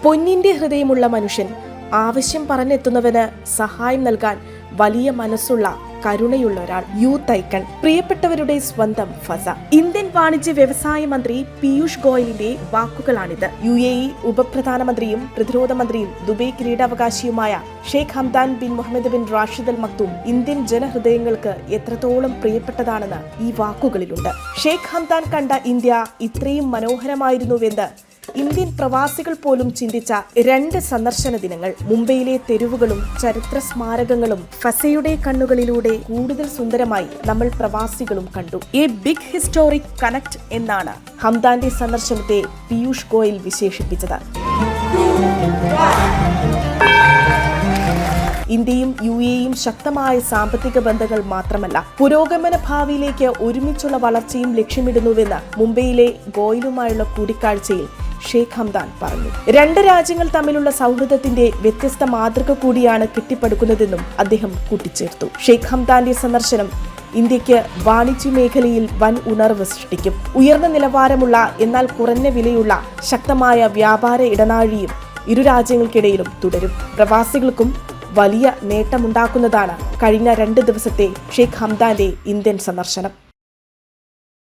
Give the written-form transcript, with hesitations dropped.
പൊന്നിന്റെ ഹൃദയമുള്ള മനുഷ്യൻ, ആവശ്യം പറഞ്ഞെത്തുന്നവന് സഹായം നൽകാൻ വലിയ മനസ്സുള്ള കരുണയുള്ള ഒരാൾ, യൂത്ത് ഐക്കൺ, പ്രിയപ്പെട്ടവരുടെ സ്വന്തം ഫസ. ഇന്ത്യൻ വാണിജ്യ വ്യവസായ മന്ത്രി പീയൂഷ് ഗോയലിന്റെ വാക്കുകളാണിത്. UAE ഉപപ്രധാനമന്ത്രിയും പ്രതിരോധ മന്ത്രിയും ദുബൈ കിരീടാവകാശിയുമായ Sheikh Hamdan bin Mohammed bin Rashid Al Maktoum Indian ജനഹൃദയങ്ങൾക്ക് എത്രത്തോളം പ്രിയപ്പെട്ടതാണെന്ന് ഈ വാക്കുകളിലുണ്ട്. ഷെയ്ഖ് ഹംദാൻ കണ്ട ഇന്ത്യ ഇത്രയും മനോഹരമായിരുന്നുവെന്ന് ഇന്ത്യൻ പ്രവാസികൾ പോലും ചിന്തിച്ച 2 സന്ദർശന ദിനങ്ങൾ. മുംബൈയിലെ തെരുവുകളും ചരിത്ര സ്മാരകങ്ങളും ഫസയുടെ കണ്ണുകളിലൂടെ കൂടുതൽ സുന്ദരമായി നമ്മൾ പ്രവാസികളും കണ്ടു. എ ബിഗ് ഹിസ്റ്റോറിക് കണക്ട് എന്നാണ് ഹംദാന്റെ സന്ദർശനത്തെ പീയൂഷ് ഗോയൽ വിശേഷിപ്പിച്ചത്. ഇന്ത്യയും UAEയും ശക്തമായ സാമ്പത്തിക ബന്ധങ്ങൾ മാത്രമല്ല, പുരോഗമന ഭാവിയിലേക്ക് ഒരുമിച്ചുള്ള വളർച്ചയും ലക്ഷ്യമിടുന്നുവെന്ന് മുംബൈയിലെ ഗോയലുമായുള്ള കൂടിക്കാഴ്ചയിൽ ഷെയ്ഖ് ഹംദാൻ പറഞ്ഞു. 2 രാജ്യങ്ങൾ തമ്മിലുള്ള സൗഹൃദത്തിന്റെ വ്യത്യസ്ത മാതൃക കൂടിയാണ് കെട്ടിപ്പടുക്കുന്നതെന്നും അദ്ദേഹം കൂട്ടിച്ചേർത്തു. ഷെയ്ഖ് ഹംദാന്റെ സന്ദർശനം ഇന്ത്യക്ക് വാണിജ്യ മേഖലയിൽ വൻ ഉണർവ് സൃഷ്ടിക്കും. ഉയർന്ന നിലവാരമുള്ള എന്നാൽ കുറഞ്ഞ വിലയുള്ള ശക്തമായ വ്യാപാര ഇടനാഴിയും ഇരു രാജ്യങ്ങൾക്കിടയിലും തുടരും. പ്രവാസികൾക്കും വലിയ നേട്ടമുണ്ടാക്കുന്നതാണ് കഴിഞ്ഞ 2 ദിവസത്തെ ഷെയ്ഖ് ഹംദാന്റെ ഇന്ത്യൻ സന്ദർശനം.